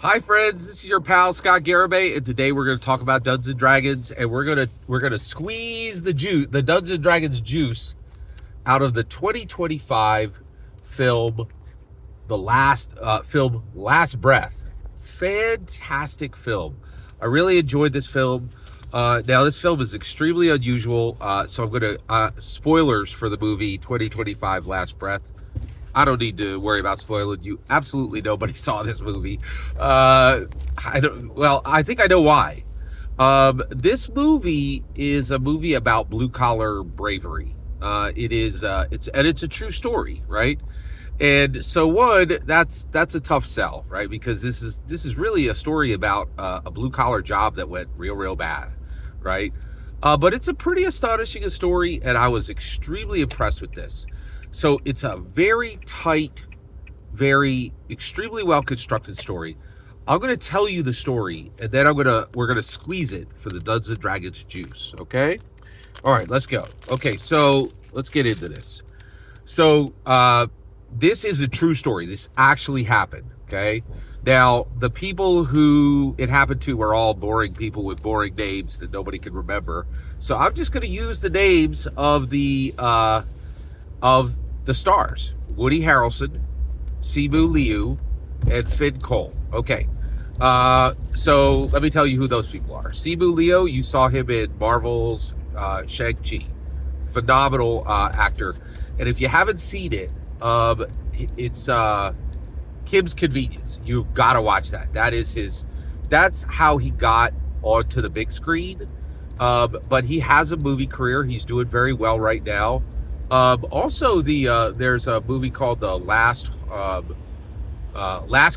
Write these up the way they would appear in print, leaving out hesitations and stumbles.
Hi friends, this is your pal Scott Garibay, and today we're going to talk about Dungeons and Dragons, and we're gonna squeeze the Dungeons and Dragons juice out of the 2025 film, Last Breath. Fantastic film. I really enjoyed this film. Now this film is extremely unusual, so I'm going to spoilers for the movie 2025 Last Breath. I don't need to worry about spoiling you. Absolutely nobody saw this movie. I don't. Well, I think I know why. This movie is a movie about blue collar bravery. It is. It's a true story, right? And so that's a tough sell, right? Because this is really a story about a blue collar job that went real bad, right? But it's a pretty astonishing story, and I was extremely impressed with this. So it's a very tight, very extremely well constructed story. I'm going to tell you the story, and then we're gonna squeeze it for the Dungeons and Dragons juice. Okay. All right, let's go. Okay, so let's get into this. So this is a true story. This actually happened. Okay. Now the people who it happened to were all boring people with boring names that nobody can remember. So I'm just going to use the names of the stars: Woody Harrelson, Simu Liu, and Finn Cole. Okay. So let me tell you who those people are. Simu Liu, you saw him in Marvel's Shang-Chi. Phenomenal actor. And if you haven't seen it, it's Kim's Convenience. You've got to watch that. That's how he got onto the big screen. But he has a movie career. He's doing very well right now. Also, there's a movie called The Last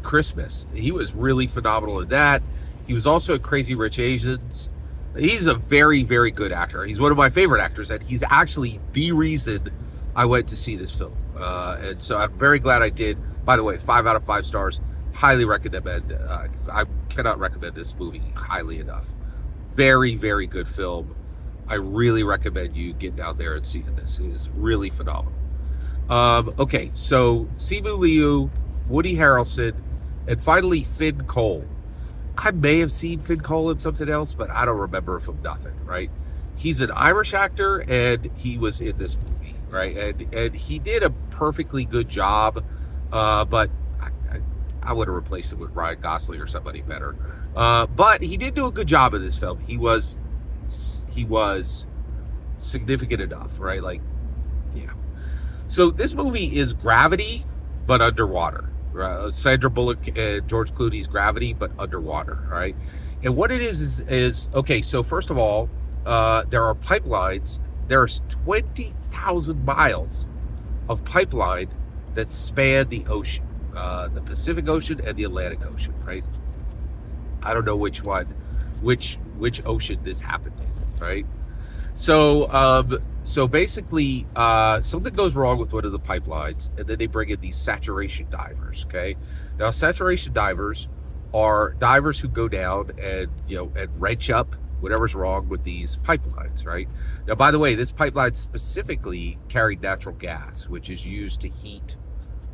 Christmas. He was really phenomenal in that. He was also in Crazy Rich Asians. He's a very good actor. He's one of my favorite actors, and he's actually the reason I went to see this film. And so I'm very glad I did. By the way, 5 out of 5 stars. Highly recommend. I cannot recommend this movie highly enough. Very good film. I really recommend you getting out there and seeing this. It is really phenomenal. Okay, so Simu Liu, Woody Harrelson, and finally Finn Cole. I may have seen Finn Cole in something else, but I don't remember from nothing, right? He's an Irish actor, and he was in this movie, right? And he did a perfectly good job, but I would have replaced him with Ryan Gosling or somebody better. But he did do a good job in this film. He was significant enough, right? Like, yeah. So this movie is Gravity, but underwater. Sandra Bullock and George Clooney's Gravity, but underwater, right? And what it is okay. So first of all, there are pipelines. There's 20,000 miles of pipeline that span the ocean, the Pacific Ocean and the Atlantic Ocean, right? I don't know which ocean this happened in, right? So basically, something goes wrong with one of the pipelines, and then they bring in these saturation divers. Okay, now saturation divers are divers who go down and wrench up whatever's wrong with these pipelines, right? Now, by the way, this pipeline specifically carried natural gas, which is used to heat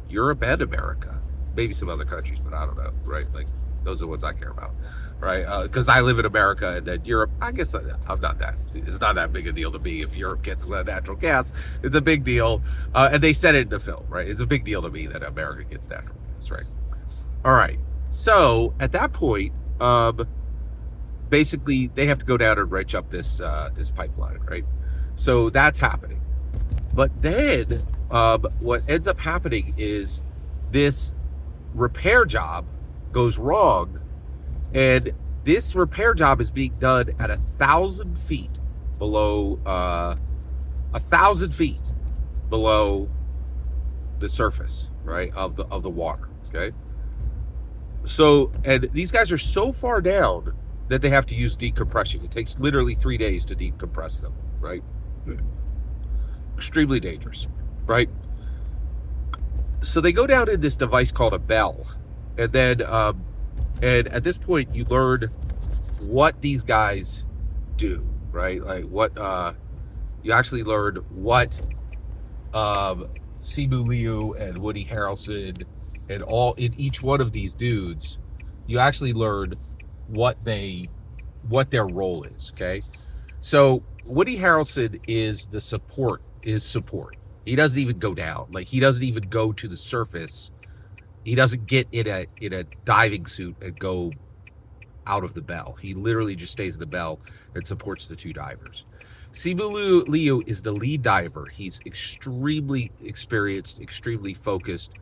Europe and America, maybe some other countries, but I don't know, right? Like, those are the ones I care about, right? Because I live in America, and then Europe, I guess I'm not that. It's not that big a deal to me if Europe gets natural gas. It's a big deal, and they said it in the film, right? It's a big deal to me that America gets natural gas, right? All right. So at that point, basically they have to go down and wrench up this pipeline, right? So that's happening. But then what ends up happening is this repair job goes wrong, and this repair job is being done at 1,000 feet below 1,000 feet below the surface, right, of the water. Okay, so, and these guys are so far down that they have to use decompression. It takes literally 3 days to decompress them, right? Extremely dangerous, right? So they go down in this device called a bell, and then and at this point you learn what these guys do, right? Like what you actually learn what Simu Liu and Woody Harrelson and all in each one of these dudes you actually learn what their role is. Okay, so Woody Harrelson is the support. Is support. He doesn't even go down. Like he doesn't even go to the surface. He doesn't get in a diving suit and go out of the bell. He literally just stays in the bell and supports the two divers. Simu Liu is the lead diver. He's extremely experienced, extremely focused,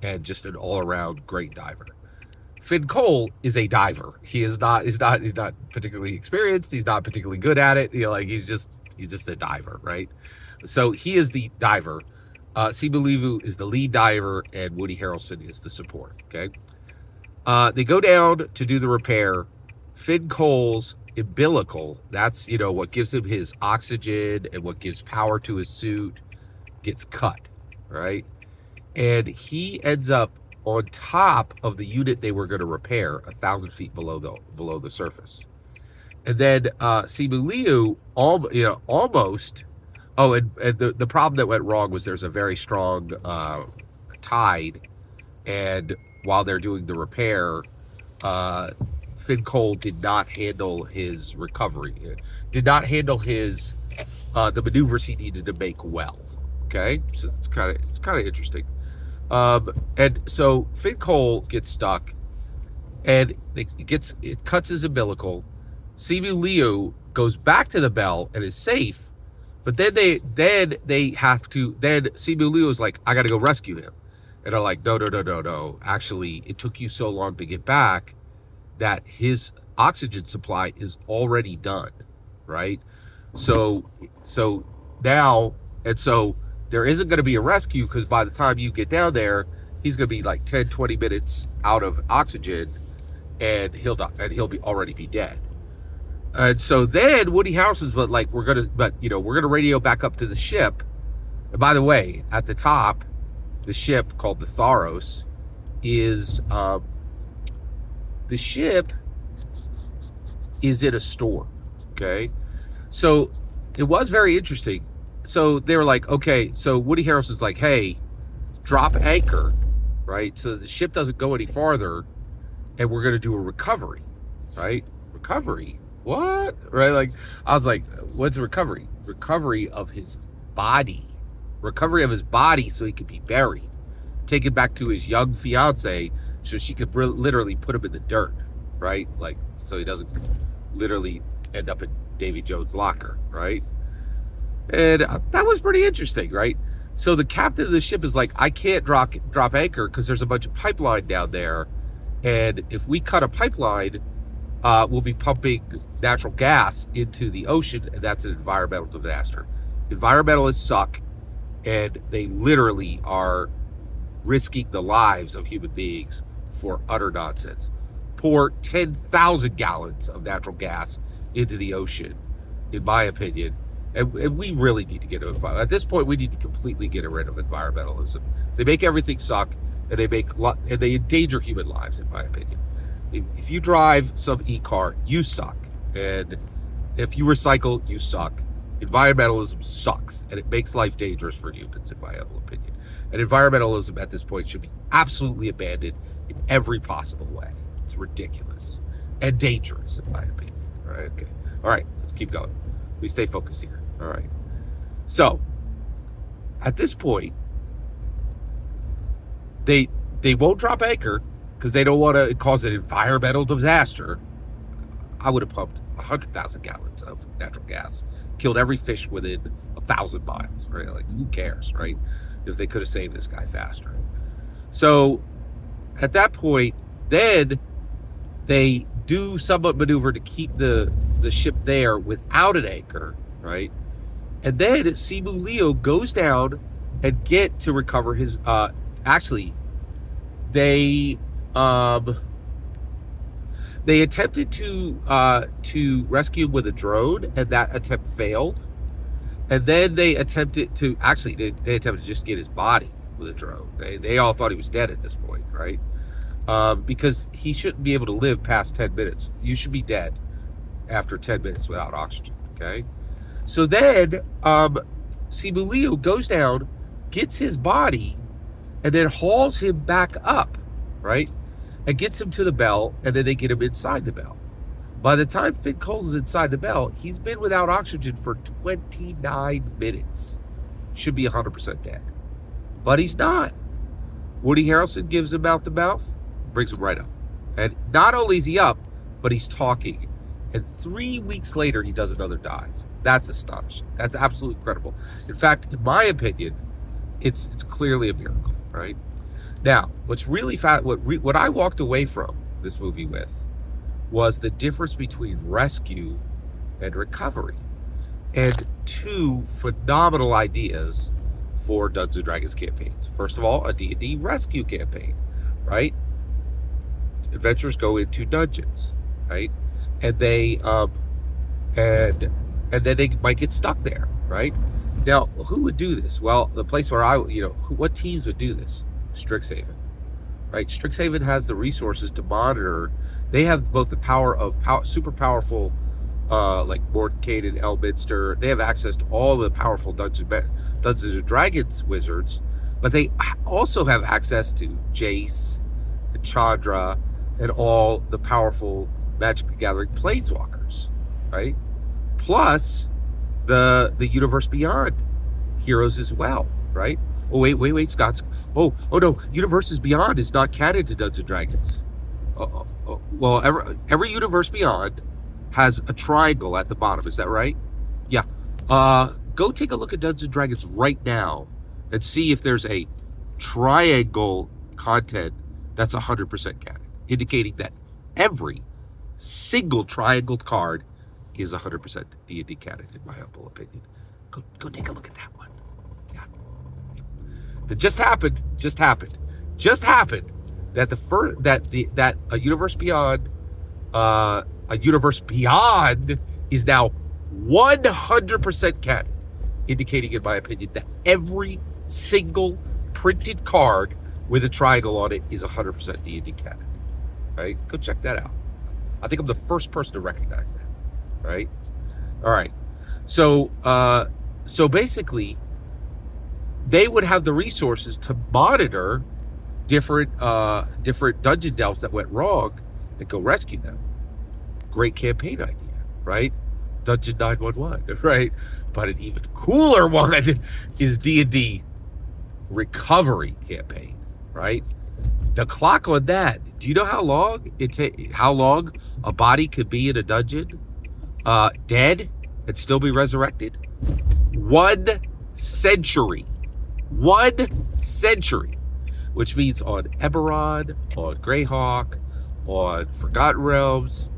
and just an all-around great diver. Finn Cole is a diver. He's not particularly experienced. He's not particularly good at it. He's just a diver, right? So he is the diver. Simu Liu is the lead diver, and Woody Harrelson is the support. Okay. They go down to do the repair. Finn Cole's umbilical, that's, what gives him his oxygen and what gives power to his suit, gets cut, right? And he ends up on top of the unit they were going to repair, 1,000 feet below the surface. And then Simu Liu, almost. Oh, and the problem that went wrong was there's a very strong tide, and while they're doing the repair, Finn Cole did not handle his recovery, did not handle his the maneuvers he needed to make well. Okay, so it's kind of interesting. And so Finn Cole gets stuck, and it cuts his umbilical. Simu Liu goes back to the bell and is safe, but then Simu Liu is like, I got to go rescue him. And are like, no. Actually, it took you so long to get back that his oxygen supply is already done, right? So now, and so there isn't going to be a rescue, because by the time you get down there, he's going to be like 10, 20 minutes out of oxygen, and he'll be already be dead. And so then Woody Harrelson's, we're gonna radio back up to the ship. And by the way, at the top, the ship called the Tharos is the ship is in a storm. Okay, so it was very interesting. So they were like, okay, so Woody Harrelson's like, hey, drop anchor, right? So the ship doesn't go any farther, and we're gonna do a recovery, right? Recovery? What? Right? Like, I was like, what's recovery? Recovery of his body. Recovery of his body so he could be buried. Taken back to his young fiance so she could literally put him in the dirt, right? Like, so he doesn't literally end up in Davy Jones' locker, right? And that was pretty interesting, right? So the captain of the ship is like, I can't drop anchor because there's a bunch of pipeline down there. And if we cut a pipeline, we'll be pumping natural gas into the ocean, and that's an environmental disaster. Environmentalists suck, and they literally are risking the lives of human beings for utter nonsense. Pour 10,000 gallons of natural gas into the ocean, in my opinion, and we really need to get rid of it. At this point, we need to completely get rid of environmentalism. They make everything suck, and they endanger human lives, in my opinion. If you drive some e-car, you suck. And if you recycle, you suck. Environmentalism sucks, and it makes life dangerous for humans, in my humble opinion. And environmentalism at this point should be absolutely abandoned in every possible way. It's ridiculous and dangerous, in my opinion. All right, okay. All right, let's keep going. We stay focused here. All right. So, at this point, they won't drop anchor because they don't want to cause an environmental disaster. I would have pumped 100,000 gallons of natural gas, killed every fish within 1,000 miles, right? Like, who cares, right? If they could have saved this guy faster. So at that point, then they do somewhat maneuver to keep the ship there without an anchor, right? And then Simu Liu goes down and get to recover his, they attempted to rescue him with a drone, and that attempt failed. And then they attempted to just get his body with a drone. They all thought he was dead at this point, right? Because he shouldn't be able to live past 10 minutes. You should be dead after 10 minutes without oxygen, okay? So then Simu Liu goes down, gets his body, and then hauls him back up, right? and gets him to the bell, and then they get him inside the bell. By the time Finn Coles is inside the bell, he's been without oxygen for 29 minutes. Should be 100% dead. But he's not. Woody Harrelson gives him mouth to mouth, brings him right up. And not only is he up, but he's talking. And 3 weeks later, he does another dive. That's astonishing. That's absolutely incredible. In fact, in my opinion, it's clearly a miracle, right? Now, what's really what I walked away from this movie with was the difference between rescue and recovery, and two phenomenal ideas for Dungeons and Dragons campaigns. First of all, a D&D rescue campaign, right? Adventurers go into dungeons, right? And they and then they might get stuck there, right? Now, who would do this? Well, the place where what teams would do this? Strixhaven, right? Strixhaven has the resources to monitor. They have both the power of super powerful, like Mordenkainen and Elminster. They have access to all the powerful Dungeons and Dragons wizards, but they also have access to Jace and Chandra and all the powerful Magic the Gathering planeswalkers, right? Plus the Universe Beyond heroes as well, right? Oh wait, Scott. Oh no, Universes Beyond is not canon to Dungeons and Dragons. Well, every Universe Beyond has a triangle at the bottom. Is that right? Yeah. Go take a look at Dungeons and Dragons right now and see if there's a triangle content that's 100% canon, indicating that every single triangled card is 100% D&D canon, in my humble opinion. Go take a look at that one. Yeah. It just happened that a Universe Beyond is now 100% canon, indicating, in my opinion, that every single printed card with a triangle on it is 100% D&D canon. Right? Go check that out. I think I'm the first person to recognize that. Right? All right. So basically, they would have the resources to monitor different dungeon delves that went wrong and go rescue them. Great campaign idea, right? Dungeon 911, right? But an even cooler one is D&D recovery campaign, right? The clock on that. Do you know how long a body could be in a dungeon, dead and still be resurrected? 1 century. 1 century. Which means on Eberron, on Greyhawk, on Forgotten Realms,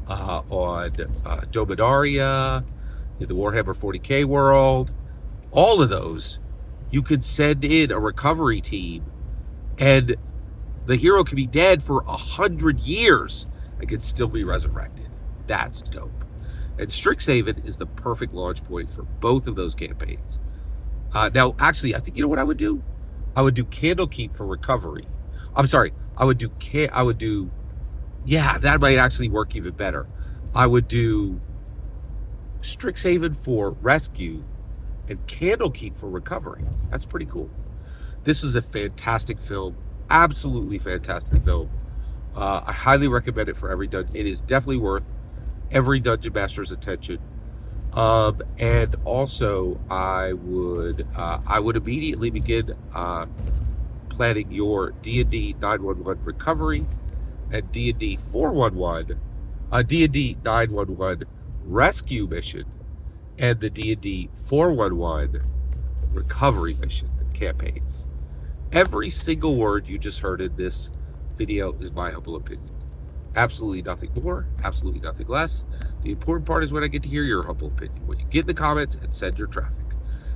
on Dominaria, in the Warhammer 40k world, all of those, you could send in a recovery team, and the hero could be dead for 100 years and could still be resurrected. That's dope. And Strixhaven is the perfect launch point for both of those campaigns. Now, actually, I think, you know what I would do? I would do Candlekeep for recovery. I'm sorry. Yeah, that might actually work even better. I would do Strixhaven for rescue and Candlekeep for recovery. That's pretty cool. This was a fantastic film. Absolutely fantastic film. I highly recommend it for every dungeon. It is definitely worth every dungeon master's attention. And also, I would immediately begin planning your D&D 911 recovery and D&D 411, D&D 911 rescue mission, and the D&D 411 recovery mission and campaigns. Every single word you just heard in this video is my humble opinion. Absolutely nothing more, absolutely nothing less. The important part is when I get to hear your humble opinion, when you get in the comments and send your traffic.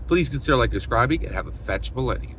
Please consider subscribing and have a fetch millennium.